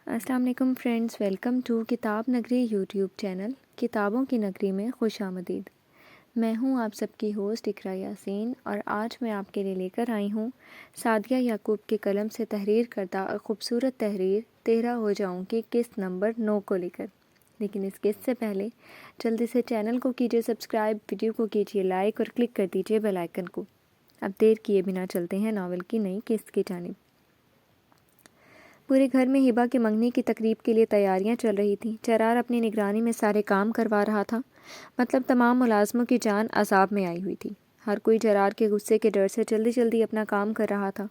السلام علیکم friends, welcome to کتاب نگری یوٹیوب چینل کتابوں کی نگری میں خوش آمدید۔ میں ہوں آپ سب کی ہوسٹ اقرا یاسین، اور آج میں آپ کے لیے لے کر آئی ہوں سعدیہ یعقوب کے قلم سے تحریر کردہ اور خوبصورت تحریر 13 ہو جاؤں کی قسط نمبر 9 کو لے کر۔ لیکن اس قسط سے پہلے جلدی سے چینل کو کیجیے سبسکرائب، ویڈیو کو کیجیے لائک اور کلک کر دیجیے بیل آئیکن کو۔ اب دیر کیے بنا چلتے ہیں ناول کی نئی قسط کی جانب۔ پورے گھر میں ہبا کے منگنی کی تقریب کے لیے تیاریاں چل رہی تھیں۔ چرار اپنی نگرانی میں سارے کام کروا رہا تھا، مطلب تمام ملازموں کی جان عذاب میں آئی ہوئی تھی۔ ہر کوئی چرار کے غصے کے ڈر سے جلدی جلدی اپنا کام کر رہا تھا۔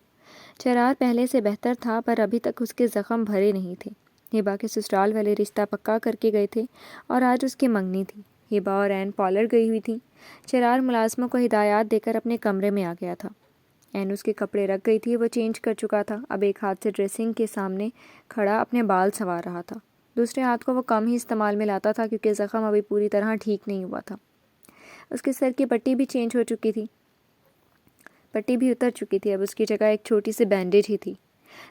چرار پہلے سے بہتر تھا، پر ابھی تک اس کے زخم بھرے نہیں تھے۔ ہبا کے سسرال والے رشتہ پکا کر کے گئے تھے اور آج اس کی منگنی تھی۔ ہبا اور عین پارلر گئی ہوئی تھیں۔ چرار ملازموں کو ہدایات دے کر اپنے کمرے میں آ گیا تھا۔ عین اس کے کپڑے رکھ گئی تھی، وہ چینج کر چکا تھا۔ اب ایک ہاتھ سے ڈریسنگ کے سامنے کھڑا اپنے بال سنوار رہا تھا، دوسرے ہاتھ کو وہ کم ہی استعمال میں لاتا تھا کیونکہ زخم ابھی پوری طرح ٹھیک نہیں ہوا تھا۔ اس کے سر کی پٹی بھی چینج ہو چکی تھی، پٹی بھی اتر چکی تھی، اب اس کی جگہ ایک چھوٹی سی بینڈیج ہی تھی۔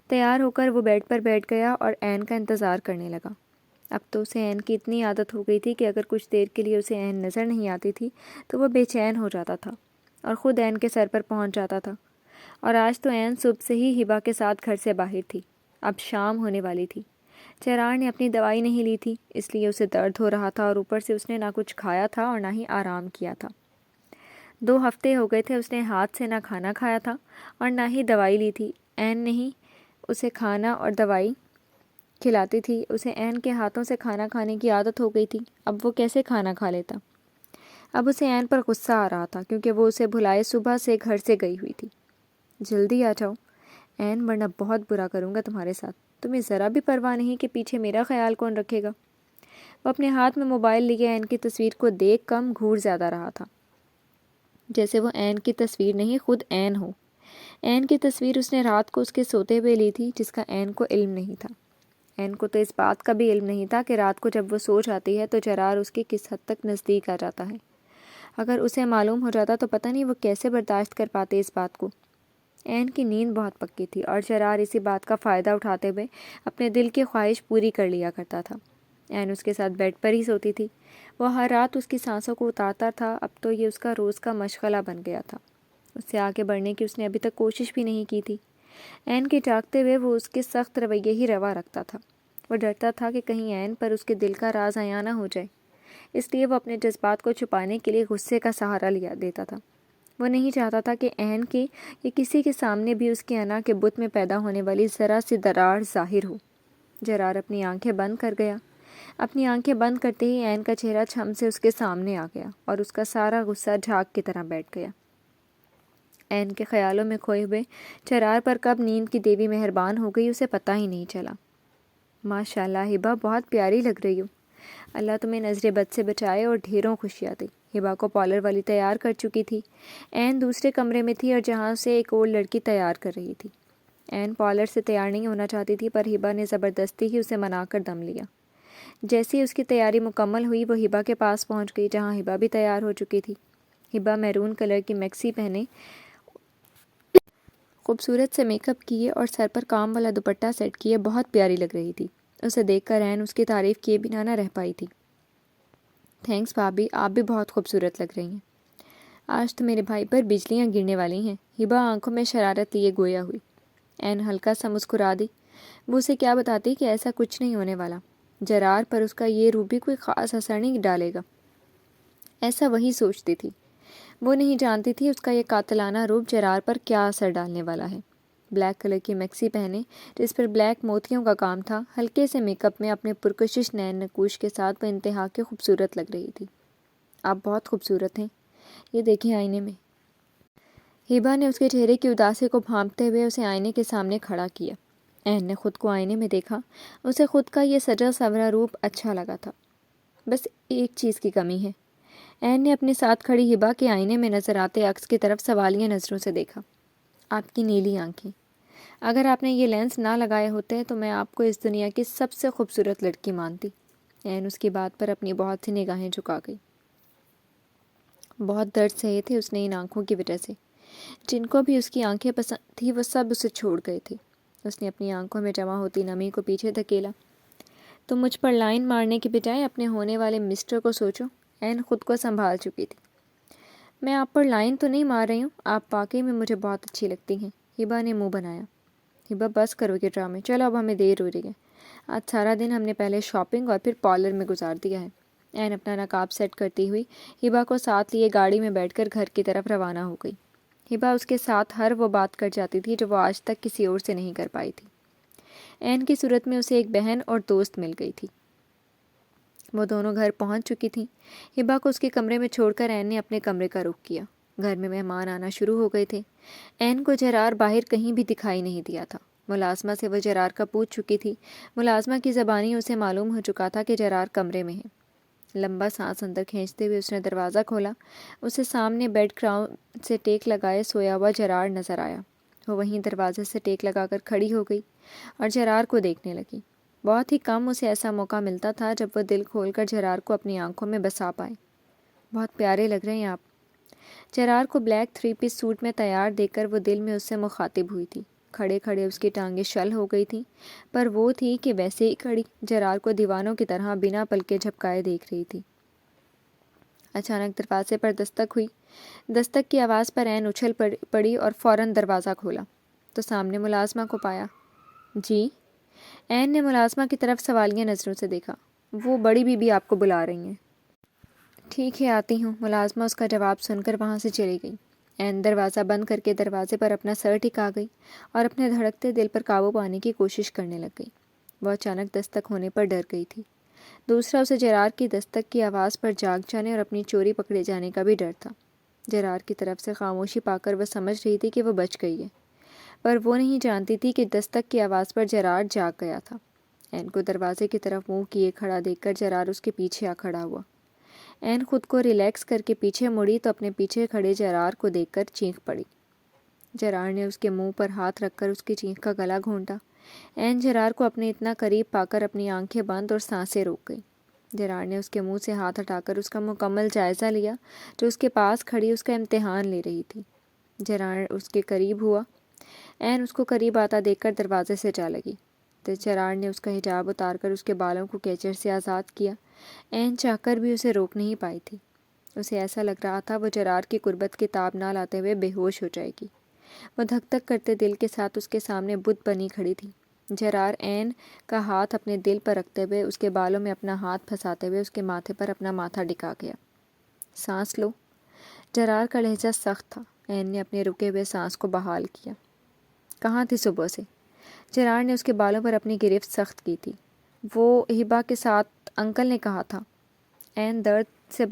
تیار ہو کر وہ بیڈ پر بیٹھ گیا اور عین کا انتظار کرنے لگا۔ اب تو اسے عین کی اتنی عادت ہو گئی تھی کہ اگر کچھ دیر کے لیے اسے عین نظر نہیں آتی تھی تو وہ بے چین ہو جاتا تھا اور خود عین کے سر پر پہنچ جاتا تھا۔ اور آج تو عین صبح سے ہی ہبا کے ساتھ گھر سے باہر تھی، اب شام ہونے والی تھی۔ چرار نے اپنی دوائی نہیں لی تھی، اس لیے اسے درد ہو رہا تھا، اور اوپر سے اس نے نہ کچھ کھایا تھا اور نہ ہی آرام کیا تھا۔ 2 ہفتے ہو گئے تھے اس نے ہاتھ سے نہ کھانا کھایا تھا اور نہ ہی دوائی لی تھی۔ عین نہیں اسے کھانا اور دوائی کھلاتی تھی، اسے عین کے ہاتھوں سے کھانا کھانے کی عادت ہو گئی تھی، اب وہ کیسے کھانا کھا لیتا؟ اب اسے عین پر غصہ آ رہا تھا کیونکہ وہ اسے بھلائے صبح سے گھر سے گئی ہوئی تھی۔ جلدی آ جاؤ عین، ورنہ بہت برا کروں گا تمہارے ساتھ۔ تمہیں ذرا بھی پرواہ نہیں کہ پیچھے میرا خیال کون رکھے گا؟ وہ اپنے ہاتھ میں موبائل لیے عین کی تصویر کو دیکھ کم گھور زیادہ رہا تھا، جیسے وہ عین کی تصویر نہیں خود عین ہو۔ عین کی تصویر اس نے رات کو اس کے سوتے ہوئے لی تھی، جس کا عین کو علم نہیں تھا۔ عین کو تو اس بات کا بھی علم نہیں تھا کہ رات کو جب وہ سو جاتی ہے تو چرار اس کی کس حد تک نزدیک آ جاتا ہے۔ اگر اسے معلوم ہو جاتا تو پتہ نہیں وہ کیسے برداشت کر پاتے اس بات کو۔ عین کی نیند بہت پکی تھی اور چرار اسی بات کا فائدہ اٹھاتے ہوئے اپنے دل کی خواہش پوری کر لیا کرتا تھا۔ عین اس کے ساتھ بیڈ پر ہی سوتی تھی، وہ ہر رات اس کی سانسوں کو اتارتا تھا۔ اب تو یہ اس کا روز کا مشغلہ بن گیا تھا، اس سے آگے بڑھنے کی اس نے ابھی تک کوشش بھی نہیں کی تھی۔ عین کے جاگتے ہوئے وہ اس کے سخت رویے ہی روا رکھتا تھا۔ وہ ڈرتا تھا کہ کہیں عین پر اس کے دل کا راز عیاں نہ ہو جائے، اس لیے وہ اپنے جذبات کو چھپانے کے لیے غصے کا سہارا لیا دیتا تھا۔ وہ نہیں چاہتا تھا کہ عین کے یا کسی کے سامنے بھی اس کی انا کے بت میں پیدا ہونے والی ذرا سی درار ظاہر ہو۔ چرار اپنی آنکھیں بند کر گیا۔ اپنی آنکھیں بند کرتے ہی عین کا چہرہ چھم سے اس کے سامنے آ گیا اور اس کا سارا غصہ جھاگ کی طرح بیٹھ گیا۔ عین کے خیالوں میں کھوئے ہوئے چرار پر کب نیند کی دیوی مہربان ہو گئی اسے پتہ ہی نہیں چلا۔ ماشاءاللہ ہبا، بہت پیاری لگ رہی ہو، اللہ تمہیں نظر بد سے بچائے اور ڈھیروں خوشیاں دے۔ ہبا کو پارلر والی تیار کر چکی تھی۔ عین دوسرے کمرے میں تھی اور جہاں سے ایک اور لڑکی تیار کر رہی تھی۔ عین پارلر سے تیار نہیں ہونا چاہتی تھی، پر ہبا نے زبردستی ہی اسے منا کر دم لیا۔ جیسے ہی اس کی تیاری مکمل ہوئی وہ ہبا کے پاس پہنچ گئی، جہاں ہبا بھی تیار ہو چکی تھی۔ ہبا میرون کلر کی میکسی پہنے، خوبصورت سے میک اپ کیے اور سر پر کام والا دوپٹہ سیٹ کیے بہت پیاری لگ رہی تھی۔ اسے دیکھ کر عین اس کی تعریف کیے بنا نہ رہ پائی تھی۔ تھینکس بھابھی، آپ بھی بہت خوبصورت لگ رہی ہیں، آج تو میرے بھائی پر بجلیاں گرنے والی ہیں۔ ہبا آنکھوں میں شرارت لیے گویا ہوئی۔ عین ہلکا سا مسکرا دی۔ وہ اسے کیا بتاتی کہ ایسا کچھ نہیں ہونے والا، چرار پر اس کا یہ روپ بھی کوئی خاص اثر نہیں ڈالے گا، ایسا وہی سوچتی تھی۔ وہ نہیں جانتی تھی اس کا یہ قاتلانہ روپ چرار پر کیا اثر ڈالنے والا ہے۔ بلیک کلر کی میکسی پہنے جس پر بلیک موتیوں کا کام تھا، ہلکے سے میک اپ میں اپنے پرکشش نین نقوش کے ساتھ وہ انتہا کے خوبصورت لگ رہی تھی۔ آپ بہت خوبصورت ہیں، یہ دیکھیں آئینے میں۔ ہبا نے اس کے چہرے کی اداسی کو بھانپتے ہوئے اسے آئینے کے سامنے کھڑا کیا۔ عین نے خود کو آئینے میں دیکھا، اسے خود کا یہ سجا سنورا روپ اچھا لگا تھا۔ بس ایک چیز کی کمی ہے۔ عین نے اپنے ساتھ کھڑی ہبا کے آئینے میں نظر آتے عکس کی طرف سوالیہ نظروں سے دیکھا۔ آپ کی نیلی آنکھیں، اگر آپ نے یہ لینس نہ لگائے ہوتے تو میں آپ کو اس دنیا کی سب سے خوبصورت لڑکی مانتی۔ عین اس کی بات پر اپنی بہت سی نگاہیں جھکا گئی۔ بہت درد سہے تھے اس نے ان آنکھوں کی وجہ سے، جن کو بھی اس کی آنکھیں پسند تھی وہ سب اسے چھوڑ گئے تھے۔ اس نے اپنی آنکھوں میں جمع ہوتی نمی کو پیچھے دھکیلا۔ تم مجھ پر لائن مارنے کے بجائے اپنے ہونے والے مسٹر کو سوچو۔ عین خود کو سنبھال چکی تھی۔ میں آپ پر لائن تو نہیں مار رہی ہوں، آپ واقعی میں مجھے بہت اچھی لگتی ہیں۔ ہبا نے منہ بنایا۔ ہبا بس کرو یہ ڈرامے، چلو اب ہمیں دیر ہو رہی ہے۔ آج سارا دن ہم نے پہلے شاپنگ اور پھر پارلر میں گزار دیا ہے۔ عین اپنا نقاب سیٹ کرتی ہوئی ہبا کو ساتھ لیے گاڑی میں بیٹھ کر گھر کی طرف روانہ ہو گئی۔ ہبا اس کے ساتھ ہر وہ بات کر جاتی تھی جو وہ آج تک کسی اور سے نہیں کر پائی تھی۔ عین کی صورت میں اسے ایک بہن اور دوست مل گئی تھی۔ وہ دونوں گھر پہنچ چکی تھیں۔ ہبا کو اس کے کمرے میں چھوڑ کر عین نے اپنے کمرے کا رخ کیا۔ گھر میں مہمان آنا شروع ہو گئے تھے۔ عین کو جرار باہر کہیں بھی دکھائی نہیں دیا تھا۔ ملازمہ سے وہ جرار کا پوچھ چکی تھی۔ ملازمہ کی زبانی اسے معلوم ہو چکا تھا کہ جرار کمرے میں ہے۔ لمبا سانس اندر کھینچتے ہوئے اس نے دروازہ کھولا۔ اسے سامنے بیڈ کراؤن سے ٹیک لگائے سویا ہوا جرار نظر آیا۔ وہ وہیں دروازے سے ٹیک لگا کر کھڑی ہو گئی اور جرار کو دیکھنے لگی۔ بہت ہی کم اسے ایسا موقع ملتا تھا جب وہ دل کھول کر جرار کو اپنی آنکھوں میں بسا پائے۔ بہت پیارے لگ رہے ہیں آپ۔ جرار کو بلیک 3 پیس سوٹ میں تیار دیکھ کر وہ دل میں اس سے مخاطب ہوئی تھی۔ کھڑے کھڑے اس کی ٹانگیں شل ہو گئی تھیں، پر وہ تھی کہ ویسے ہی کھڑی جرار کو دیوانوں کی طرح بنا پلکے جھپکائے دیکھ رہی تھی۔ اچانک دروازے پر دستک ہوئی۔ دستک کی آواز پر عین اچھل پڑی اور فوراً دروازہ کھولا تو سامنے ملازمہ کو پایا۔ جی؟ عین نے ملازمہ کی طرف سوالیہ نظروں سے دیکھا۔ وہ بڑی بی بی آپ کو بلا رہی ہیں۔ ٹھیک ہے آتی ہوں۔ ملازمہ اس کا جواب سن کر وہاں سے چلی گئی۔ عین دروازہ بند کر کے دروازے پر اپنا سر ٹکا گئی اور اپنے دھڑکتے دل پر قابو پانے کی کوشش کرنے لگ گئی۔ وہ اچانک دستک ہونے پر ڈر گئی تھی۔ دوسرا اسے جرار کی دستک کی آواز پر جاگ جانے اور اپنی چوری پکڑے جانے کا بھی ڈر تھا۔ جرار کی طرف سے خاموشی پا کر وہ سمجھ رہی تھی کہ وہ بچ گئی ہے، پر وہ نہیں جانتی تھی کہ دستک کی آواز پر جرار جاگ گیا تھا۔ عین کو دروازے کی طرف منہ کیے کھڑا دیکھ کر جرار اس کے پیچھے آ کھڑا ہوا۔ عین خود کو ریلیکس کر کے پیچھے مڑی تو اپنے پیچھے کھڑے جرار کو دیکھ کر چینخ پڑی۔ جرار نے اس کے منہ پر ہاتھ رکھ کر اس کی چینخ کا گلا گھونٹا۔ عین جرار کو اپنے اتنا قریب پا کر اپنی آنکھیں بند اور سانسیں روک گئی۔ جرار نے اس کے منہ سے ہاتھ ہٹا کر اس کا مکمل جائزہ لیا، جو اس کے پاس کھڑی اس کا امتحان لے رہی تھی۔ جرار اس کے قریب ہوا۔ عین اس کو قریب آتا دیکھ کر دروازے سے جا لگی۔ تو جرار نے اس کا حجاب اتار کر اس کے بالوں کو کیچڑ سے آزاد کیا۔ عین چاہ کر بھی اسے روک نہیں پائی تھی۔ اسے ایسا لگ رہا تھا وہ جرار کی قربت کی تاب نہ لاتے ہوئے بے ہوش ہو جائے گی۔ وہ دھک دھک کرتے دل کے ساتھ اس کے سامنے بت بنی کھڑی تھی۔ جرار عین کا ہاتھ اپنے دل پر رکھتے ہوئے اس کے بالوں میں اپنا ہاتھ پھنساتے ہوئے اس کے ماتھے پر اپنا ماتھا ٹکا گیا۔ سانس لو۔ جرار کا لہجہ سخت تھا۔ عین نے اپنے رکے ہوئے سانس کو بحال کیا۔ کہاں تھی صبح سے؟ جرار نے اس کے بالوں پر اپنی گرفت سخت کی تھی۔ وہ ہبا کے ساتھ انکل نے کہا تھا۔ عین درد کو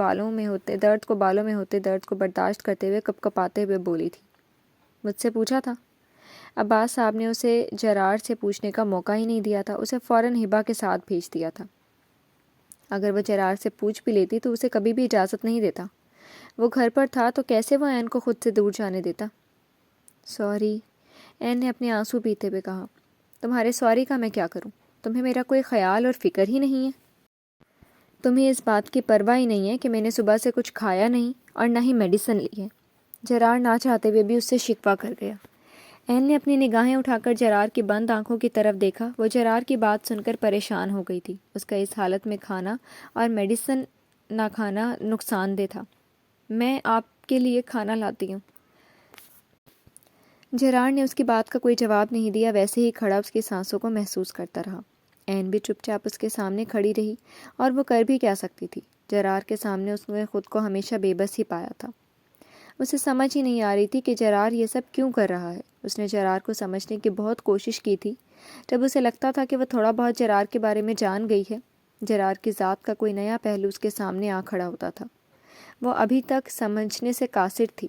بالوں میں ہوتے درد کو برداشت کرتے ہوئے کپ کپاتے ہوئے بولی تھی۔ مجھ سے پوچھا تھا؟ عباس صاحب نے اسے جرار سے پوچھنے کا موقع ہی نہیں دیا تھا، اسے فوراً ہبا کے ساتھ بھیج دیا تھا۔ اگر وہ جرار سے پوچھ بھی لیتی تو اسے کبھی بھی اجازت نہیں دیتا۔ وہ گھر پر تھا تو کیسے وہ عین کو خود سے دور جانے دیتا؟ سوری، عین نے اپنے آنسو پیتے ہوئے کہا۔ تمہارے سوری کا میں کیا کروں؟ تمہیں میرا کوئی خیال اور فکر ہی نہیں ہے؟ تمہیں اس بات کی پرواہ ہی نہیں ہے کہ میں نے صبح سے کچھ کھایا نہیں اور نہ ہی میڈیسن لی ہے؟ جرار نہ چاہتے ہوئے بھی اس سے شکوہ کر گیا۔ عین نے اپنی نگاہیں اٹھا کر جرار کی بند آنکھوں کی طرف دیکھا۔ وہ جرار کی بات سن کر پریشان ہو گئی تھی۔ اس کا اس حالت میں کھانا اور میڈیسن نہ کھانا نقصان دہ تھا۔ میں آپ کے لیے کھانا لاتی ہوں۔ جرار نے اس کی بات کا کوئی جواب نہیں دیا، ویسے ہی کھڑا اس کی سانسوں کو محسوس کرتا رہا۔ عین بھی چپ چاپ اس کے سامنے کھڑی رہی، اور وہ کر بھی کیا سکتی تھی؟ جرار کے سامنے اس نے خود کو ہمیشہ بے بس ہی پایا تھا۔ اسے سمجھ ہی نہیں آ رہی تھی کہ جرار یہ سب کیوں کر رہا ہے۔ اس نے جرار کو سمجھنے کی بہت کوشش کی تھی۔ جب اسے لگتا تھا کہ وہ تھوڑا بہت جرار کے بارے میں جان گئی ہے، جرار کی ذات کا کوئی نیا پہلو اس کے سامنے آ کھڑا ہوتا تھا۔ وہ ابھی تک سمجھنے سے قاصر تھی۔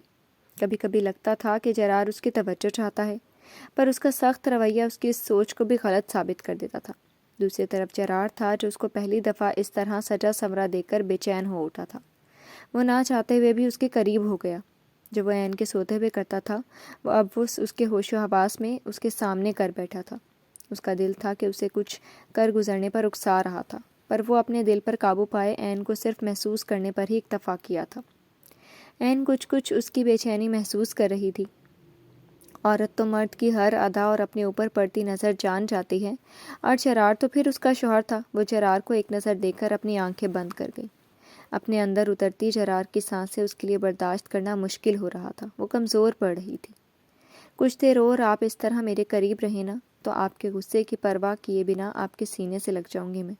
کبھی کبھی لگتا تھا کہ جرار اس کی توجہ چاہتا ہے، پر اس کا سخت رویہ اس کی اس سوچ کو بھی غلط ثابت کر دیتا تھا۔ دوسری طرف جرار تھا جو اس کو پہلی دفعہ اس طرح سجا سنورا دیکھ کر بے چین ہو اٹھا تھا۔ وہ نہ چاہتے ہوئے بھی اس کے قریب ہو گیا۔ جو وہ عین کے سوتے ہوئے کرتا تھا، وہ اب اس کے ہوش و حواس میں اس کے سامنے کر بیٹھا تھا۔ اس کا دل تھا کہ اسے کچھ کر گزرنے پر اکسا رہا تھا، پر وہ اپنے دل پر قابو پائے عین کو صرف محسوس کرنے پر ہی اکتفا کیا تھا۔ عین کچھ اس کی بے چینی محسوس کر رہی تھی۔ عورت تو مرد کی ہر ادا اور اپنے اوپر پڑتی نظر جان جاتی ہے، اور جرار تو پھر اس کا شوہر تھا۔ وہ جرار کو ایک نظر دیکھ کر اپنی آنکھیں بند کر گئی۔ اپنے اندر اترتی جرار کی سانسیں اس کے لیے برداشت کرنا مشکل ہو رہا تھا، وہ کمزور پڑ رہی تھی۔ کچھ دیر اور آپ اس طرح میرے قریب رہے نا تو آپ کے غصے کی پرواہ کیے بنا آپ کے سینے سے لگ جاؤں گی میں۔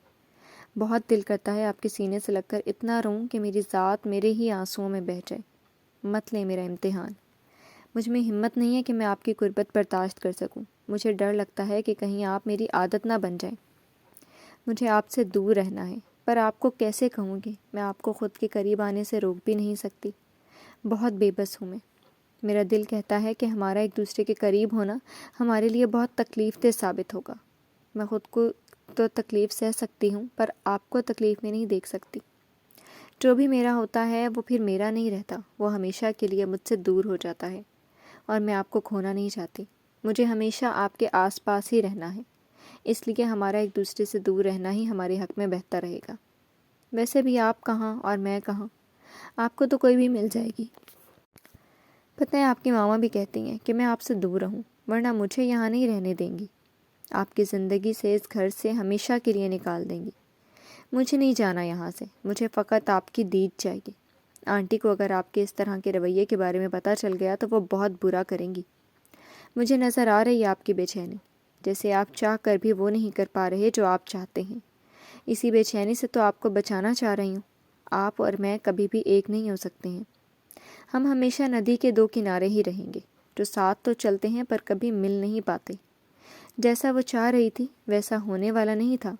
بہت دل کرتا ہے آپ کے سینے سے لگ کر اتنا روں کہ میری ذات میرے ہی آنسوؤں میں بہہ جائے۔ مت لیں میرا امتحان۔ مجھ میں ہمت نہیں ہے کہ میں آپ کی قربت برداشت کر سکوں۔ مجھے ڈر لگتا ہے کہ کہیں آپ میری عادت نہ بن جائیں۔ مجھے آپ سے دور رہنا ہے، پر آپ کو کیسے کہوں گی؟ میں آپ کو خود کے قریب آنے سے روک بھی نہیں سکتی۔ بہت بے بس ہوں میں۔ میرا دل کہتا ہے کہ ہمارا ایک دوسرے کے قریب ہونا ہمارے لیے بہت تکلیف دہ ثابت ہوگا۔ میں خود کو تو تکلیف سہ سکتی ہوں، پر آپ کو تکلیف میں نہیں دیکھ سکتی۔ جو بھی میرا ہوتا ہے وہ پھر میرا نہیں رہتا، وہ ہمیشہ کے لیے مجھ سے دور ہو جاتا ہے، اور میں آپ کو کھونا نہیں چاہتی۔ مجھے ہمیشہ آپ کے آس پاس ہی رہنا ہے، اس لیے ہمارا ایک دوسرے سے دور رہنا ہی ہمارے حق میں بہتر رہے گا۔ ویسے بھی آپ کہاں اور میں کہاں، آپ کو تو کوئی بھی مل جائے گی۔ پتہ ہے آپ کی ماما بھی کہتی ہیں کہ میں آپ سے دور رہوں، ورنہ مجھے یہاں نہیں رہنے دیں گی، آپ کی زندگی سے اس گھر سے ہمیشہ کے لیے نکال دیں گی۔ مجھے نہیں جانا یہاں سے، مجھے فقط آپ کی دید چاہیے۔ آنٹی کو اگر آپ کے اس طرح کے رویے کے بارے میں پتہ چل گیا تو وہ بہت برا کریں گی۔ مجھے نظر آ رہی ہے آپ کی بے چینی، جیسے آپ چاہ کر بھی وہ نہیں کر پا رہے جو آپ چاہتے ہیں۔ اسی بے چینی سے تو آپ کو بچانا چاہ رہی ہوں۔ آپ اور میں کبھی بھی ایک نہیں ہو سکتے ہیں۔ ہم ہمیشہ ندی کے دو کنارے ہی رہیں گے، جو ساتھ تو چلتے ہیں پر کبھی مل نہیں پاتے۔ جیسا وہ چاہ رہی تھی ویسا ہونے والا نہیں تھا۔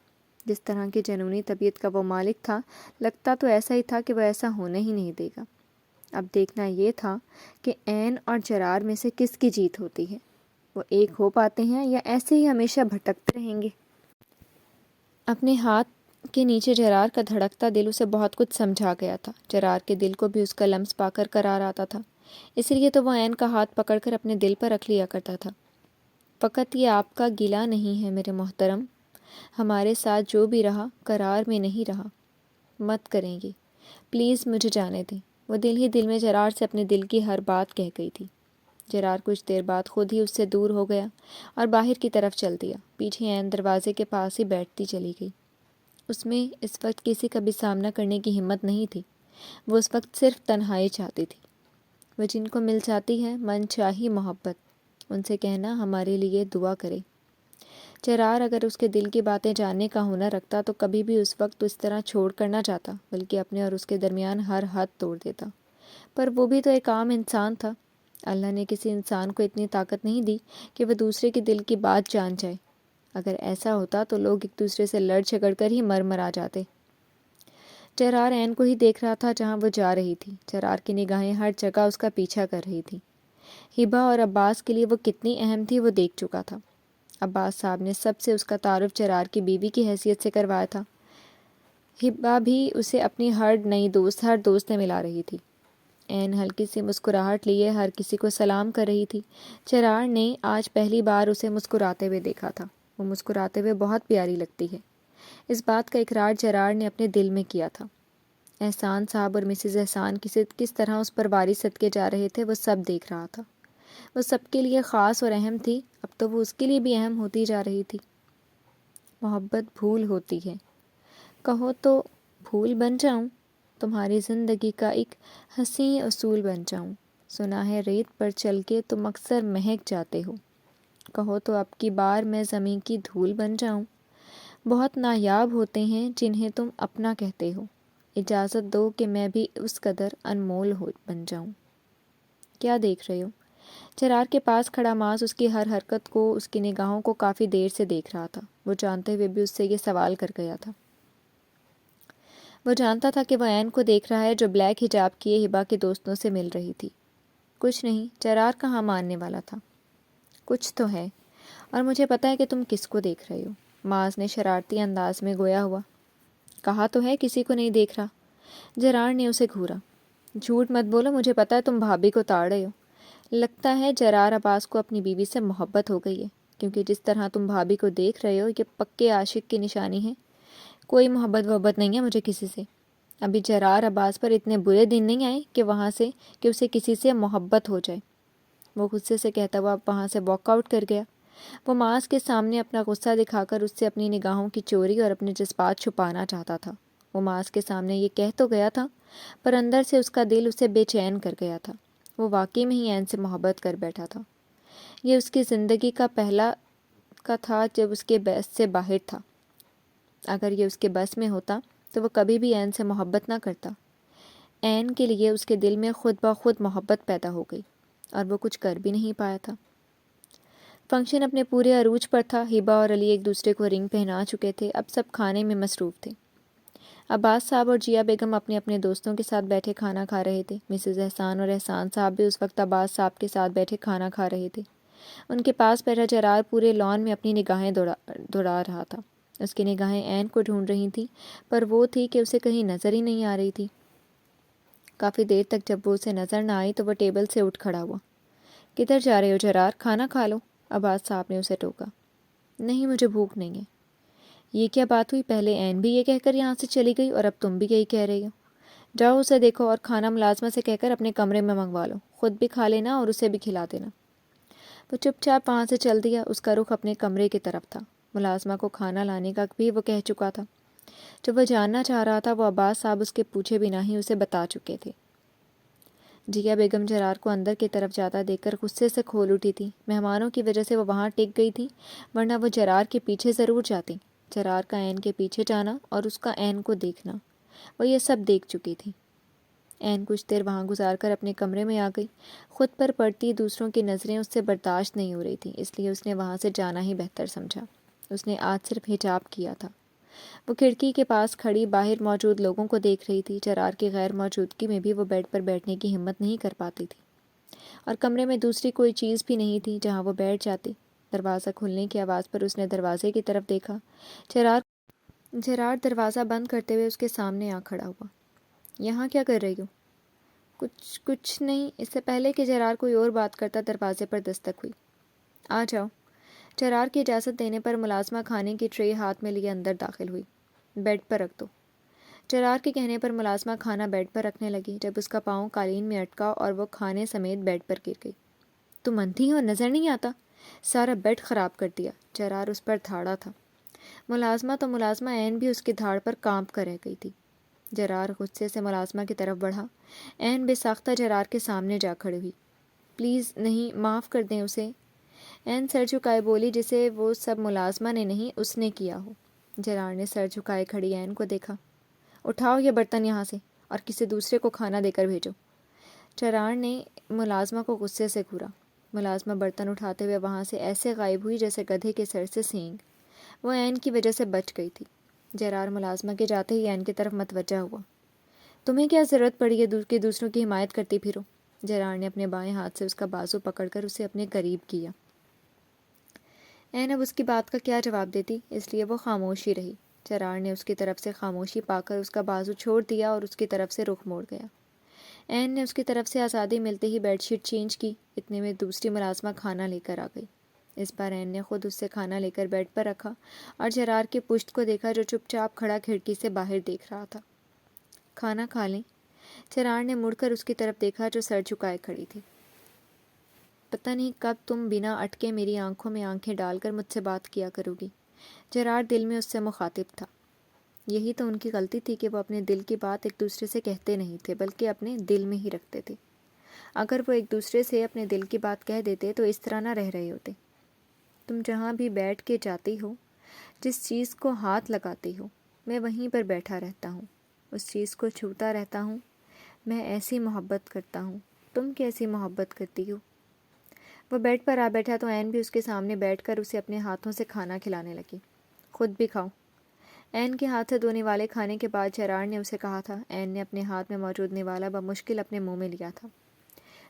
جس طرح کی جنونی طبیعت کا وہ مالک تھا، لگتا تو ایسا ہی تھا کہ وہ ایسا ہونے ہی نہیں دے گا۔ اب دیکھنا یہ تھا کہ عین اور جرار میں سے کس کی جیت ہوتی ہے۔ وہ ایک ہو پاتے ہیں یا ایسے ہی ہمیشہ بھٹکتے رہیں گے۔ اپنے ہاتھ کے نیچے جرار کا دھڑکتا دل اسے بہت کچھ سمجھا گیا تھا۔ جرار کے دل کو بھی اس کا لمس پا کر قرار آتا تھا، اس لیے تو وہ عین کا ہاتھ پکڑ کر اپنے دل پر رکھ لیا کرتا تھا۔ فقط یہ آپ کا گلہ نہیں ہے میرے محترم، ہمارے ساتھ جو بھی رہا قرار میں نہیں رہا۔ مت کریں گے، پلیز مجھے جانے دیں۔ وہ دل ہی دل میں جرار سے اپنے دل کی ہر بات کہہ گئی تھی۔ جرار کچھ دیر بعد خود ہی اس سے دور ہو گیا اور باہر کی طرف چل دیا۔ پیچھے عین دروازے کے پاس ہی بیٹھتی چلی گئی۔ اس میں اس وقت کسی کا بھی سامنا کرنے کی ہمت نہیں تھی۔ وہ اس وقت صرف تنہائی چاہتی تھی۔ وہ جن کو مل جاتی ہے من چاہی محبت، ان سے کہنا ہمارے لیے دعا کرے۔ جرار اگر اس کے دل کی باتیں جاننے کا ہنر رکھتا تو کبھی بھی اس وقت اس طرح چھوڑ کر نہ جاتا، بلکہ اپنے اور اس کے درمیان ہر حد توڑ دیتا۔ پر وہ بھی تو ایک عام انسان تھا۔ اللہ نے کسی انسان کو اتنی طاقت نہیں دی کہ وہ دوسرے کے دل کی بات جان جائے۔ اگر ایسا ہوتا تو لوگ ایک دوسرے سے لڑ جھگڑ کر ہی مر آ جاتے۔ جرار عین کو ہی دیکھ رہا تھا جہاں وہ جا رہی تھی۔ جرار کی نگاہیں ہر جگہ اس کا پیچھا کر رہی تھیں۔ ہبا اور عباس کے لیے وہ کتنی اہم تھی وہ دیکھ چکا تھا۔ عباس صاحب نے سب سے اس کا تعارف جرار کی بیوی کی حیثیت سے کروایا تھا۔ ہبا بھی اسے اپنی ہر دوست سے ملا رہی تھی۔ عین ہلکی سی مسکراہٹ لیے ہر کسی کو سلام کر رہی تھی۔ جرار نے آج پہلی بار اسے مسکراتے ہوئے دیکھا تھا۔ وہ مسکراتے ہوئے بہت پیاری لگتی ہے۔ اس بات کا اقرار جرار نے اپنے دل میں کیا تھا۔ احسان صاحب اور مسز احسان کس طرح اس پر واری صدقے جا رہے تھے وہ سب دیکھ رہا تھا۔ وہ سب کے لیے خاص اور اہم تھی، اب تو وہ اس کے لیے بھی اہم ہوتی جا رہی تھی۔ محبت بھول ہوتی ہے، کہو تو بھول بن جاؤں، تمہاری زندگی کا ایک حسین اصول بن جاؤں۔ سنا ہے ریت پر چل کے تم اکثر مہک جاتے ہو، کہو تو اب کی بار میں زمین کی دھول بن جاؤں۔ بہت نایاب ہوتے ہیں جنہیں تم اپنا کہتے ہو، اجازت دو کہ میں بھی اس قدر انمول بن جاؤں۔ کیا دیکھ رہے ہو؟ جرار کے پاس کھڑا ماس اس کی ہر حرکت کو، اس کی نگاہوں کو کافی دیر سے دیکھ رہا تھا۔ وہ جانتے ہوئے بھی اس سے یہ سوال کر گیا تھا۔ وہ جانتا تھا کہ وہ عین کو دیکھ رہا ہے جو بلیک حجاب کیے ہبا کے دوستوں سے مل رہی تھی۔ کچھ نہیں، جرار کہاں ماننے والا تھا۔ کچھ تو ہے، اور مجھے پتہ ہے کہ تم کس کو دیکھ رہے ہو، معاذ نے شرارتی انداز میں گویا ہوا۔ کہا تو ہے کسی کو نہیں دیکھ رہا۔ جرار نے اسے گھورا۔ جھوٹ مت بولو، مجھے پتہ ہے تم بھابھی کو تاڑ رہے ہو۔ لگتا ہے جرار عباس کو اپنی بیوی سے محبت ہو گئی ہے، کیونکہ جس طرح تم بھابھی کو دیکھ رہے ہو یہ پکے عاشق کی نشانی ہے۔ کوئی محبت نہیں ہے مجھے کسی سے۔ ابھی جرار عباس پر اتنے برے دن نہیں آئے کہ اسے کسی سے محبت ہو جائے۔ وہ غصے سے کہتا ہوا وہاں سے واک آؤٹ کر گیا۔ وہ معاذ کے سامنے اپنا غصہ دکھا کر اس سے اپنی نگاہوں کی چوری اور اپنے جذبات چھپانا چاہتا تھا۔ وہ معاذ کے سامنے یہ کہہ تو گیا تھا، پر اندر سے اس کا دل اسے بے چین کر گیا تھا۔ وہ واقعی میں ہی عین سے محبت کر بیٹھا تھا۔ یہ اس کی زندگی کا پہلا کا تھا جب اس کے بس سے باہر تھا۔ اگر یہ اس کے بس میں ہوتا تو وہ کبھی بھی عین سے محبت نہ کرتا۔ عین کے لیے اس کے دل میں خود بخود محبت پیدا ہو گئی اور وہ کچھ کر بھی نہیں پایا تھا۔ فنکشن اپنے پورے عروج پر تھا۔ ہبا اور علی ایک دوسرے کو رنگ پہنا چکے تھے۔ اب سب کھانے میں مصروف تھے۔ عباس صاحب اور جیا بیگم اپنے اپنے دوستوں کے ساتھ بیٹھے کھانا کھا رہے تھے۔ مسز احسان اور احسان صاحب بھی اس وقت عباس صاحب کے ساتھ بیٹھے کھانا کھا رہے تھے۔ ان کے پاس بیٹھا جرار پورے لان میں اپنی نگاہیں دوڑا رہا تھا۔ اس کی نگاہیں عین کو ڈھونڈ رہی تھیں، پر وہ تھی کہ اسے کہیں نظر ہی نہیں آ رہی تھی۔ کافی دیر تک جب وہ اسے نظر نہ آئی تو وہ ٹیبل سے اٹھ کھڑا ہوا۔ کدھر جا رہے ہو جرار؟ کھانا کھا لو، عباس صاحب نے اسے ٹوکا۔ نہیں، مجھے بھوک نہیں ہے۔ یہ کیا بات ہوئی؟ پہلے عین بھی یہ کہہ کر یہاں سے چلی گئی اور اب تم بھی یہی کہہ رہی ہو۔ جاؤ اسے دیکھو اور کھانا ملازمہ سے کہہ کر اپنے کمرے میں منگوا لو، خود بھی کھا لینا اور اسے بھی کھلا دینا۔ وہ چپ چاپ وہاں سے چل دیا۔ اس کا رخ اپنے کمرے کی طرف تھا۔ ملازمہ کو کھانا لانے کا بھی وہ کہہ چکا تھا۔ جو وہ جاننا چاہ رہا تھا وہ عباس صاحب اس کے پوچھے بنا ہی اسے بتا چکے تھے۔ جیا بیگم جرار کو اندر کی طرف جاتا دیکھ کر غصے سے کھول اٹھی تھی۔ مہمانوں کی وجہ سے وہ وہاں ٹک گئی تھی، ورنہ وہ جرار کے پیچھے ضرور جاتی۔ جرار کا عین کے پیچھے جانا اور اس کا عین کو دیکھنا، وہ یہ سب دیکھ چکی تھی۔ عین کچھ دیر وہاں گزار کر اپنے کمرے میں آ گئی۔ خود پر پڑتی دوسروں کی نظریں اس سے برداشت نہیں ہو رہی تھیں، اس لیے اس نے وہاں سے جانا ہی بہتر سمجھا۔ اس نے آج صرف حجاب کیا تھا۔ وہ کھڑکی کے پاس کھڑی باہر موجود لوگوں کو دیکھ رہی تھی۔ جرار کی غیر موجودگی میں بھی وہ بیڈ پر بیٹھنے کی ہمت نہیں کر پاتی تھی، اور کمرے میں دوسری کوئی چیز بھی نہیں تھی جہاں وہ بیٹھ جاتی۔ دروازہ کھلنے کی آواز پر اس نے دروازے کی طرف دیکھا۔ جرار دروازہ بند کرتے ہوئے اس کے سامنے آ کھڑا ہوا۔ یہاں کیا کر رہی ہو؟ کچھ نہیں۔ اس سے پہلے کہ جرار کوئی اور بات کرتا دروازے پر دستک ہوئی۔ آ جاؤ۔ جرار کی اجازت دینے پر ملازمہ کھانے کی ٹرے ہاتھ میں لیے اندر داخل ہوئی۔ بیڈ پر رکھ دو۔ جرار کے کہنے پر ملازمہ کھانا بیڈ پر رکھنے لگی، جب اس کا پاؤں قالین میں اٹکا اور وہ کھانے سمیت بیڈ پر گر گئی۔ تم اندھی ہو، نظر نہیں آتا؟ سارا بیڈ خراب کر دیا۔ جرار اس پر دھاڑا تھا۔ ملازمہ عین بھی اس کی دھاڑ پر کانپ کر رہ گئی تھی۔ جرار غصے سے ملازمہ کی طرف بڑھا۔ عین بے ساختہ جرار کے سامنے جا کھڑی ہوئی۔ پلیز نہیں، معاف کر دیں اسے۔ عین سر جھکائے بولی، جسے وہ سب ملازمہ نے نہیں اس نے کیا ہو۔ جرار نے سر جھکائے کھڑی عین کو دیکھا۔ اٹھاؤ یہ برتن یہاں سے اور کسی دوسرے کو کھانا دے کر بھیجو۔ جرار نے ملازمہ کو غصے سے گھورا۔ ملازمہ برتن اٹھاتے ہوئے وہاں سے ایسے غائب ہوئی جیسے گدھے کے سر سے سینگ۔ وہ عین کی وجہ سے بچ گئی تھی۔ جرار ملازمہ کے جاتے ہی عین کی طرف متوجہ ہوا۔ تمہیں کیا ضرورت پڑی ہے کہ دوسروں کی حمایت کرتی پھرو؟ جرار نے اپنے بائیں ہاتھ سے اس کا بازو پکڑ کر اسے اپنے قریب کیا۔ عین اب اس کی بات کا کیا جواب دیتی، اس لیے وہ خاموش ہی رہی۔ جرار نے اس کی طرف سے خاموشی پا کر اس کا بازو چھوڑ دیا اور اس کی طرف سے رخ موڑ گیا۔ عین نے اس کی طرف سے آزادی ملتے ہی بیڈ شیٹ چینج کی۔ اتنے میں دوسری ملازمہ کھانا لے کر آ گئی۔ اس بار عین نے خود اس سے کھانا لے کر بیڈ پر رکھا اور جرار کے پشت کو دیکھا جو چپ چاپ کھڑا کھڑکی سے باہر دیکھ رہا تھا۔ کھانا کھا لیں؟ جرار نے مڑ کر اس کی طرف دیکھا جو سر جھکائے کھڑی تھی۔ پتہ نہیں کب تم بنا اٹکے میری آنکھوں میں آنکھیں ڈال کر مجھ سے بات کیا کرو گی۔ جرار دل میں اس سے مخاطب تھا۔ یہی تو ان کی غلطی تھی کہ وہ اپنے دل کی بات ایک دوسرے سے کہتے نہیں تھے، بلکہ اپنے دل میں ہی رکھتے تھے۔ اگر وہ ایک دوسرے سے اپنے دل کی بات کہہ دیتے تو اس طرح نہ رہ رہے ہوتے۔ تم جہاں بھی بیٹھ کے جاتی ہو، جس چیز کو ہاتھ لگاتی ہو، میں وہیں پر بیٹھا رہتا ہوں، اس چیز کو چھوتا رہتا ہوں۔ میں ایسی محبت کرتا ہوں، تم کیسی محبت کرتی ہو؟ وہ بیڈ پر آ بیٹھا تو عین بھی اس کے سامنے بیٹھ کر اسے اپنے ہاتھوں سے کھانا کھلانے لگی۔ خود بھی کھاؤ۔ عین کے ہاتھ سے دو نوالے کھانے کے بعد جرار نے اسے کہا تھا۔ عین نے اپنے ہاتھ میں موجود نوالا بمشکل اپنے منہ میں لیا تھا۔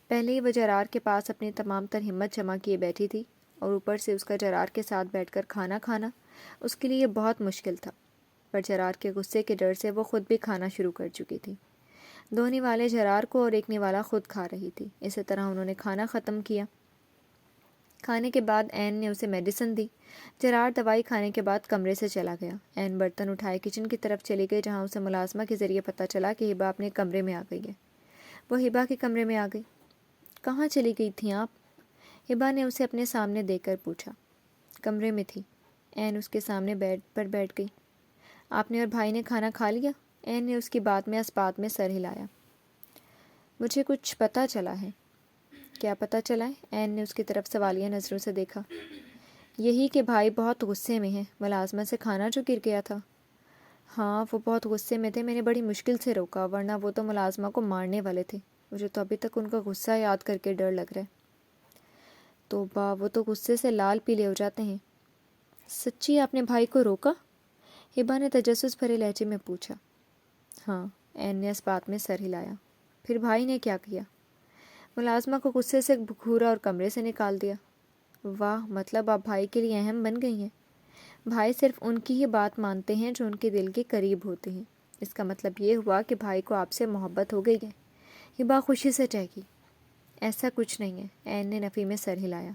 پہلے ہی وہ جرار کے پاس اپنی تمام تر ہمت جمع کیے بیٹھی تھی، اور اوپر سے اس کا جرار کے ساتھ بیٹھ کر کھانا کھانا اس کے لیے بہت مشکل تھا۔ پر جرار کے غصے کے ڈر سے وہ خود بھی کھانا شروع کر چکی تھی۔ دو نوالے جرار کو اور ایک نوالا خود کھا رہی تھی۔ اسی طرح انہوں نے کھانا ختم کیا۔ کھانے کے بعد عین نے اسے میڈیسن دی۔ جرار دوائی کھانے کے بعد کمرے سے چلا گیا۔ عین برتن اٹھائے کچن کی طرف چلی گئی، جہاں اسے ملازمہ کے ذریعے پتہ چلا کہ ہبا اپنے کمرے میں آ گئی ہے۔ وہ ہبا کے کمرے میں آ گئی۔ کہاں چلی گئی تھیں آپ؟ ہبا نے اسے اپنے سامنے دیکھ کر پوچھا۔ کمرے میں تھی۔ عین اس کے سامنے بیڈ پر بیٹھ گئی۔ آپ نے اور بھائی نے کھانا کھا لیا؟ عین نے اس کی بات میں اسبات میں سر ہلایا۔ مجھے کچھ پتہ چلا ہے۔ کیا پتہ چلا ہے؟ عین نے اس کی طرف سوالیہ نظروں سے دیکھا۔ یہی کہ بھائی بہت غصے میں ہیں، ملازمہ سے کھانا جو گر گیا تھا۔ ہاں وہ بہت غصے میں تھے، میں نے بڑی مشکل سے روکا، ورنہ وہ تو ملازمہ کو مارنے والے تھے۔ مجھے تو ابھی تک ان کا غصہ یاد کر کے ڈر لگ رہا ہے۔ توبہ، وہ تو غصے سے لال پیلے ہو جاتے ہیں۔ سچی آپ نے بھائی کو روکا؟ ہبا نے تجسس بھرے لہجے میں پوچھا۔ ہاں، عین نے اس بات میں سر ہلایا۔ پھر بھائی نے کیا کیا؟ ملازمہ کو غصے سے گھورا اور کمرے سے نکال دیا۔ واہ، مطلب آپ بھائی کے لیے اہم بن گئی ہیں۔ بھائی صرف ان کی ہی بات مانتے ہیں جو ان کے دل کے قریب ہوتے ہیں۔ اس کا مطلب یہ ہوا کہ بھائی کو آپ سے محبت ہو گئی ہے۔ ہبا خوشی سے چہکی۔ ایسا کچھ نہیں ہے، عین نے نفی میں سر ہلایا۔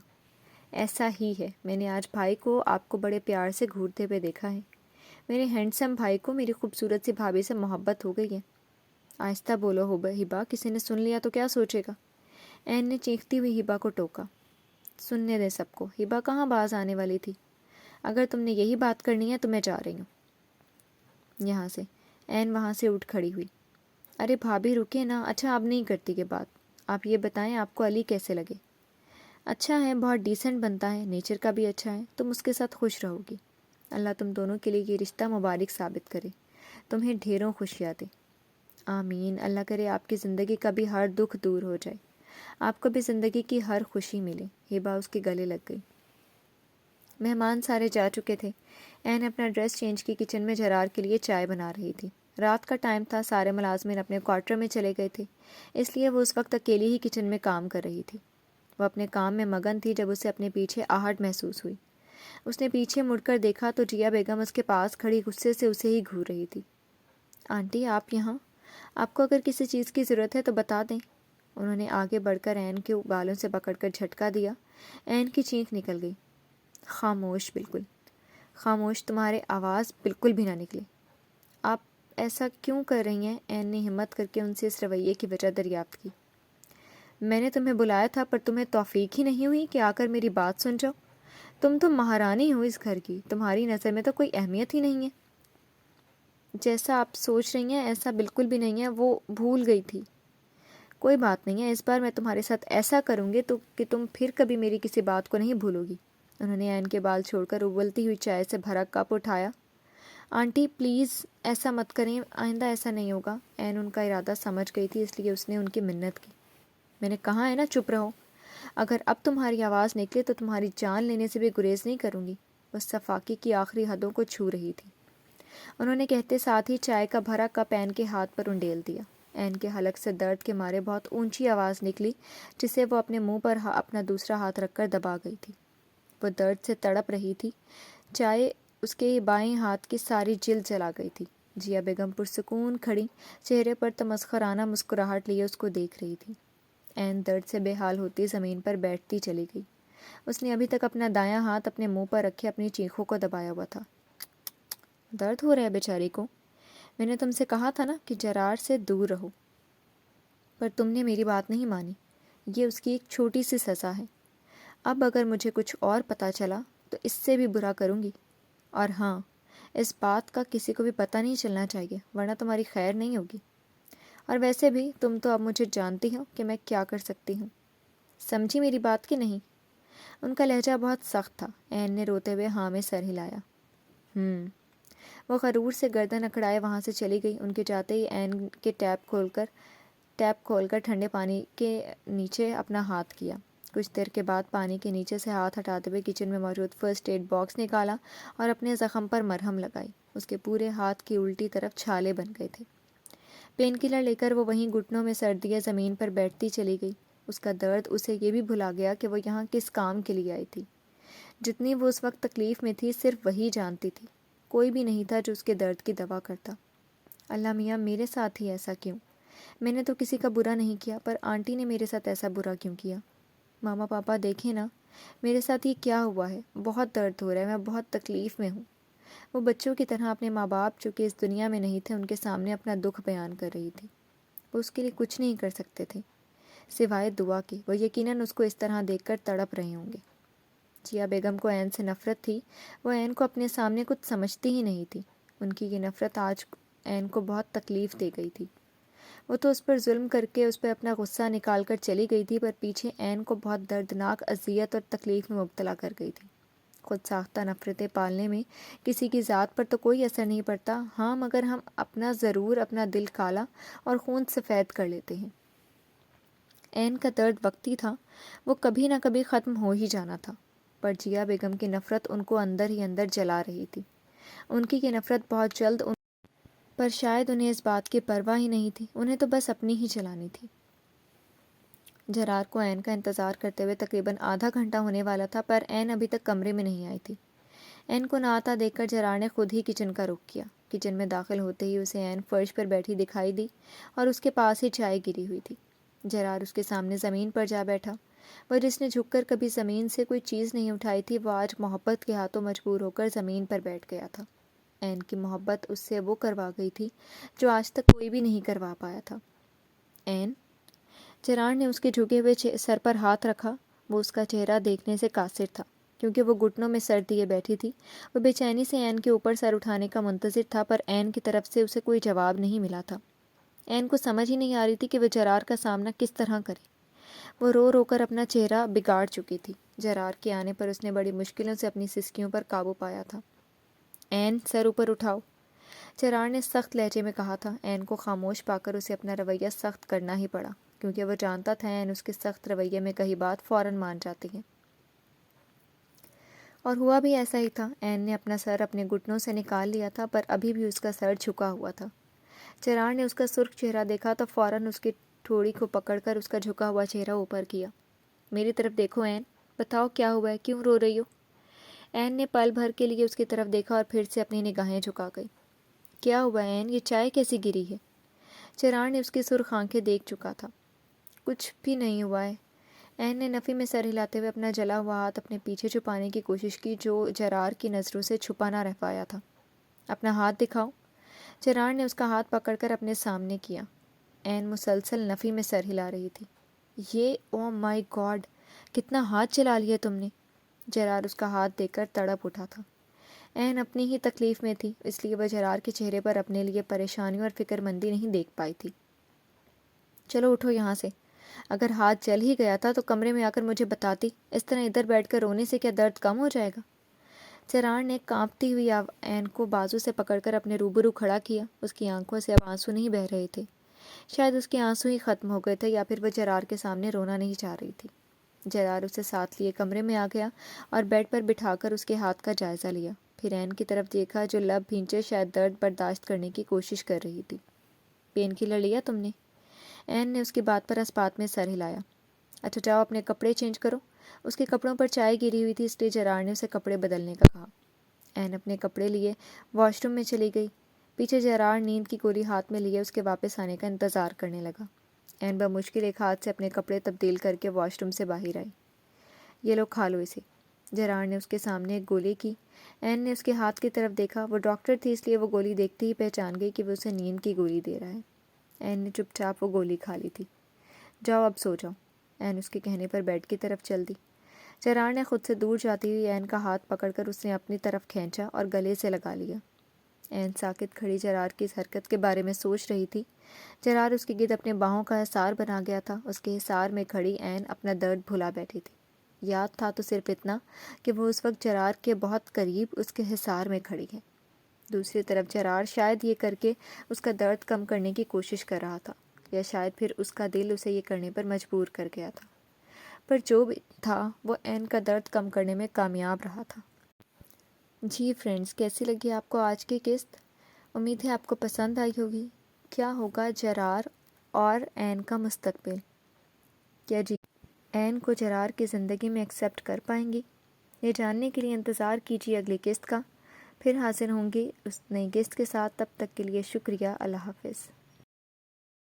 ایسا ہی ہے، میں نے آج بھائی کو آپ کو بڑے پیار سے گھورتے ہوئے دیکھا ہے۔ میرے ہینڈسم بھائی کو میری خوبصورت سی بھابھی سے محبت ہو گئی ہے۔ آہستہ بولو ہبا، کسی نے سن لیا تو کیا سوچے گا؟ عین نے چیختی ہوئی ہبا کو ٹوکا۔ سننے دے سب کو، ہبا کہاں باز آنے والی تھی۔ اگر تم نے یہی بات کرنی ہے تو میں جا رہی ہوں یہاں سے۔ عین وہاں سے اٹھ کھڑی ہوئی۔ ارے بھابھی رکے نا، اچھا اب نہیں کرتی کہ بات۔ آپ یہ بتائیں آپ کو علی کیسے لگے؟ اچھا ہے، بہت ڈیسنٹ بنتا ہے، نیچر کا بھی اچھا ہے، تم اس کے ساتھ خوش رہو گی۔ اللہ تم دونوں کے لیے یہ رشتہ مبارک ثابت کرے، تمہیں ڈھیروں خوشیاں دے۔ آمین، اللہ کرے آپ کی زندگی کا بھی ہر دکھ دور ہو جائے، آپ کو بھی زندگی کی ہر خوشی ملے۔ ہبا اس کے گلے لگ گئی۔ مہمان سارے جا چکے تھے۔ عین اپنا ڈریس چینج کی کچن میں جرار کے لیے چائے بنا رہی تھی۔ رات کا ٹائم تھا، سارے ملازمین اپنے کوارٹر میں چلے گئے تھے، اس لیے وہ اس وقت اکیلی ہی کچن میں کام کر رہی تھی۔ وہ اپنے کام میں مگن تھی جب اسے اپنے پیچھے آہٹ محسوس ہوئی۔ اس نے پیچھے مڑ کر دیکھا تو جیا بیگم اس کے پاس کھڑی غصے سے اسے ہی گھور رہی تھی۔ آنٹی آپ یہاں؟ آپ کو اگر کسی چیز کی ضرورت ہے تو بتا دیں۔ انہوں نے آگے بڑھ کر عین کے بالوں سے پکڑ کر جھٹکا دیا۔ عین کی چینخ نکل گئی۔ خاموش، بالکل خاموش، تمہارے آواز بالکل بھی نہ نکلے۔ آپ ایسا کیوں کر رہی ہیں؟ عین نے ہمت کر کے ان سے اس رویے کی وجہ دریافت کی۔ میں نے تمہیں بلایا تھا پر تمہیں توفیق ہی نہیں ہوئی کہ آ کر میری بات سن جاؤ۔ تم تو مہارانی ہو اس گھر کی، تمہاری نظر میں تو کوئی اہمیت ہی نہیں ہے۔ جیسا آپ سوچ رہی ہیں ایسا بالکل بھی نہیں ہے، وہ بھول گئی تھی۔ کوئی بات نہیں ہے، اس بار میں تمہارے ساتھ ایسا کروں گی تو کہ تم پھر کبھی میری کسی بات کو نہیں بھولو گی۔ انہوں نے عین کے بال چھوڑ کر ابلتی ہوئی چائے سے بھرا کپ اٹھایا۔ آنٹی پلیز ایسا مت کریں، آئندہ ایسا نہیں ہوگا۔ عین ان کا ارادہ سمجھ گئی تھی، اس لیے اس نے ان کی منت کی۔ میں نے کہا ہے نا چپ رہو، اگر اب تمہاری آواز نکلے تو تمہاری جان لینے سے بھی گریز نہیں کروں گی۔ وہ صفاقی کی آخری حدوں کو چھو رہی تھی۔ انہوں نے کہتے ساتھ ہی چائے کا بھرا کپ عین کے ہاتھ پر انڈیل دیا۔ عین کے حلق سے درد کے مارے بہت اونچی آواز نکلی جسے وہ اپنے منہ پر اپنا دوسرا ہاتھ رکھ کر دبا گئی تھی۔ وہ درد سے تڑپ رہی تھی۔ چائے اس کے بائیں ہاتھ کی ساری جلد جلا گئی تھی۔ جیا بیگم پرسکون کھڑی چہرے پر تمسخرانہ مسکراہٹ لیے اس کو دیکھ رہی تھی۔ عین درد سے بے حال ہوتی زمین پر بیٹھتی چلی گئی۔ اس نے ابھی تک اپنا دایاں ہاتھ اپنے منہ پر رکھے اپنی چیخوں کو دبایا ہوا تھا۔ درد ہو رہا ہے بیچاری کو؟ میں نے تم سے کہا تھا نا کہ جرار سے دور رہو، پر تم نے میری بات نہیں مانی۔ یہ اس کی ایک چھوٹی سی سزا ہے۔ اب اگر مجھے کچھ اور پتہ چلا تو اس سے بھی برا کروں گی۔ اور ہاں، اس بات کا کسی کو بھی پتہ نہیں چلنا چاہیے، ورنہ تمہاری خیر نہیں ہوگی۔ اور ویسے بھی تم تو اب مجھے جانتی ہو کہ میں کیا کر سکتی ہوں۔ سمجھی میری بات کہ نہیں؟ ان کا لہجہ بہت سخت تھا۔ عین نے روتے ہوئے ہاں میں سر ہلایا۔ وہ غرور سے گردن اکھڑائے وہاں سے چلی گئی۔ ان کے جاتے ہی عین کے ٹیپ کھول کر ٹھنڈے پانی کے نیچے اپنا ہاتھ کیا۔ کچھ دیر کے بعد پانی کے نیچے سے ہاتھ ہٹاتے ہوئے کچن میں موجود فرسٹ ایڈ باکس نکالا اور اپنے زخم پر مرہم لگائی۔ اس کے پورے ہاتھ کی الٹی طرف چھالے بن گئے تھے۔ پین کلر لے کر وہ وہیں گھٹنوں میں سردیے زمین پر بیٹھتی چلی گئی۔ اس کا درد اسے یہ بھی بھلا گیا کہ وہ یہاں کس کام کے لیے آئی تھی۔ جتنی وہ اس وقت تکلیف میں تھی صرف وہی جانتی تھی، کوئی بھی نہیں تھا جو اس کے درد کی دوا کرتا۔ اللہ میاں، میرے ساتھ ہی ایسا کیوں؟ میں نے تو کسی کا برا نہیں کیا، پر آنٹی نے میرے ساتھ ایسا برا کیوں کیا؟ ماما پاپا دیکھیں نا، میرے ساتھ یہ کیا ہوا ہے، بہت درد ہو رہا ہے، میں بہت تکلیف میں ہوں۔ وہ بچوں کی طرح اپنے ماں باپ جو کہ اس دنیا میں نہیں تھے ان کے سامنے اپنا دکھ بیان کر رہی تھی۔ وہ اس کے لیے کچھ نہیں کر سکتے تھے، سوائے دعا کے وہ یقیناً اس کو اس طرح دیکھ کر تڑپ رہے ہوں گے۔ جیا بیگم کو عین سے نفرت تھی، وہ عین کو اپنے سامنے کچھ سمجھتی ہی نہیں تھی۔ ان کی یہ نفرت آج عین کو بہت تکلیف دے گئی تھی۔ وہ تو اس پر ظلم کر کے اس پہ اپنا غصہ نکال کر چلی گئی تھی، پر پیچھے عین کو بہت دردناک اذیت اور تکلیف میں مبتلا کر گئی تھی۔ خود ساختہ نفرتیں پالنے میں کسی کی ذات پر تو کوئی اثر نہیں پڑتا، ہاں مگر ہم اپنا دل کالا اور خون سفید کر لیتے ہیں۔ عین کا درد وقتی تھا، وہ کبھی نہ کبھی ختم ہو ہی جانا تھا، پر جیا بیگم کی نفرت ان کو اندر ہی اندر جلا رہی تھی۔ ان کی یہ نفرت بہت جلد پر شاید انہیں اس بات کی پرواہ ہی نہیں تھی، انہیں تو بس اپنی ہی چلانی تھی۔ جرار کو عین کا انتظار کرتے ہوئے تقریباً آدھا گھنٹہ ہونے والا تھا، پر عین ابھی تک کمرے میں نہیں آئی تھی۔ عین کو نہ آتا دیکھ کر جرار نے خود ہی کچن کا رخ کیا۔ کچن میں داخل ہوتے ہی اسے عین فرش پر بیٹھی دکھائی دی اور اس کے پاس ہی چائے گری ہوئی تھی۔ جرار اس کے سامنے زمین پر جا بیٹھا۔ وہ جس نے جھک کر کبھی زمین سے کوئی چیز نہیں اٹھائی تھی، وہ آج محبت کے ہاتھوں مجبور ہو کر زمین پر بیٹھ گیا تھا۔ عین کی محبت اس سے وہ کروا گئی تھی جو آج تک کوئی بھی نہیں کروا پایا تھا۔ عین، جرار نے اس کے جھکے ہوئے سر پر ہاتھ رکھا۔ وہ اس کا چہرہ دیکھنے سے قاصر تھا، کیونکہ وہ گھٹنوں میں سر دیے بیٹھی تھی۔ وہ بے چینی سے عین کے اوپر سر اٹھانے کا منتظر تھا، پر عین کی طرف سے اسے کوئی جواب نہیں ملا تھا۔ عین کو سمجھ ہی نہیں آ رہی تھی کہ وہ جرار کا سامنا کس طرح کرے۔ وہ رو رو کر اپنا چہرہ بگاڑ چکی تھی۔ جرار کے آنے پر اس نے بڑی مشکلوں سے اپنی سسکیوں پر قابو پایا تھا۔ عین، سر اوپر اٹھاؤ، جرار نے سخت لہجے میں کہا تھا۔ عین کو خاموش پا کر اسے اپنا رویہ سخت کرنا ہی پڑا، کیونکہ وہ جانتا تھا عین اس کے سخت رویے میں کہی بات فوراً مان جاتی ہے۔ اور ہوا بھی ایسا ہی تھا۔ عین نے اپنا سر اپنے گھٹنوں سے نکال لیا تھا، پر ابھی بھی اس کا سر جھکا ہوا تھا۔ جرار نے اس کا سرخ چہرہ دیکھا تو فوراً اس کی ٹھوڑی کو پکڑ کر اس کا جھکا ہوا چہرہ اوپر کیا۔ میری طرف دیکھو عین، بتاؤ کیا ہوا ہے، کیوں رو رہی ہو؟ عین نے پل بھر کے لیے اس کی طرف دیکھا اور پھر سے اپنی نگاہیں جھکا گئی۔ کیا ہوا عین، یہ چائے کیسی گری ہے؟ جرار نے اس کی سرخ آنکھیں دیکھ چکا تھا۔ کچھ بھی نہیں ہوا ہے۔ عین نے نفی میں سر ہلاتے ہوئے اپنا جلا ہوا ہاتھ اپنے پیچھے چھپانے کی کوشش کی، جو جرار کی نظروں سے چھپا نہ رہ پایا تھا۔ اپنا ہاتھ دکھاؤ۔ جرار نے اس کا ہاتھ پکڑ کر اپنے سامنے کیا۔ عین مسلسل نفی میں سر ہلا رہی تھی۔ یہ او مائی گاڈ، کتنا ہاتھ چلا لیا تم نے! جرار اس کا ہاتھ دیکھ کر تڑپ اٹھا تھا۔ عین اپنی ہی تکلیف میں تھی، اس لیے وہ جرار کے چہرے پر اپنے لیے پریشانی اور فکر مندی نہیں دیکھ پائی تھی۔ چلو اٹھو یہاں سے، اگر ہاتھ جل ہی گیا تھا تو کمرے میں آ کر مجھے بتاتی، اس طرح ادھر بیٹھ کر رونے سے کیا درد کم ہو جائے گا؟ جرار نے کانپتی ہوئی عین کو بازو سے پکڑ کر اپنے روبرو کھڑا کیا۔ اس کی آنکھوں سے اب آنسو نہیں بہہ رہے تھے، شاید اس کے آنسو ہی ختم ہو گئے تھے، یا پھر وہ جرار کے سامنے رونا نہیں چاہ رہی تھی۔ جرار اسے ساتھ لیے کمرے میں آ گیا اور بیڈ پر بٹھا کر اس کے ہاتھ کا جائزہ لیا، پھر عین کی طرف دیکھا جو لب بھینچے شاید درد برداشت کرنے کی کوشش کر رہی تھی۔ پین کلر لیا تم نے؟ عین نے اس کی بات پر اسپات میں سر ہلایا۔ اچھا جاؤ اپنے کپڑے چینج کرو۔ اس کے کپڑوں پر چائے گری ہوئی تھی، اس لیے جرار نے اسے کپڑے بدلنے کا کہا۔ عین اپنے کپڑے لیے واش روم میں چلی گئی۔ پیچھے جرار نیند کی گولی ہاتھ میں لیے اس کے واپس آنے کا انتظار کرنے لگا۔ عین بمشکل ایک ہاتھ سے اپنے کپڑے تبدیل کر کے واش روم سے باہر آئی۔ یہ لو کھا لو اسے۔ جرار نے اس کے سامنے ایک گولی کی۔ عین نے اس کے ہاتھ کی طرف دیکھا، وہ ڈاکٹر تھی اس لیے وہ گولی دیکھتے ہی پہچان گئی کہ وہ اسے نیند کی گولی دے رہا ہے۔ عین نے چپ چاپ وہ گولی کھا لی تھی۔ جاؤ اب سو جاؤ۔ عین اس کے کہنے پر بیڈ کی طرف چل دی۔ جرار نے خود سے دور جاتی ہوئی عین کا ہاتھ پکڑ کر اس نے اپنی طرف کھینچا اور گلے سے لگا لیا۔ عین ساکت کھڑی جرار کی اس حرکت کے بارے میں سوچ رہی تھی۔ جرار اس کے گرد اپنے باہوں کا حصار بنا گیا تھا۔ اس کے حصار میں کھڑی عین اپنا درد بھلا بیٹھی تھی۔ یاد تھا تو صرف اتنا کہ وہ اس وقت جرار کے بہت قریب اس کے حصار میں کھڑی ہے۔ دوسری طرف جرار شاید یہ کر کے اس کا درد کم کرنے کی کوشش کر رہا تھا، یا شاید پھر اس کا دل اسے یہ کرنے پر مجبور کر گیا تھا، پر جو بھی تھا وہ عین کا درد کم کرنے میں کامیاب رہا تھا۔ جی فرینڈز، کیسی لگی آپ کو آج کی قسط؟ امید ہے آپ کو پسند آئی ہوگی۔ کیا ہوگا جرار اور عین کا مستقبل؟ کیا جی عین کو جرار کی زندگی میں ایکسیپٹ کر پائیں گی؟ یہ جاننے کے لیے انتظار کیجیے اگلی قسط کا۔ پھر حاضر ہوں گی اس نئی قسط کے ساتھ، تب تک کے لیے شکریہ، اللہ حافظ۔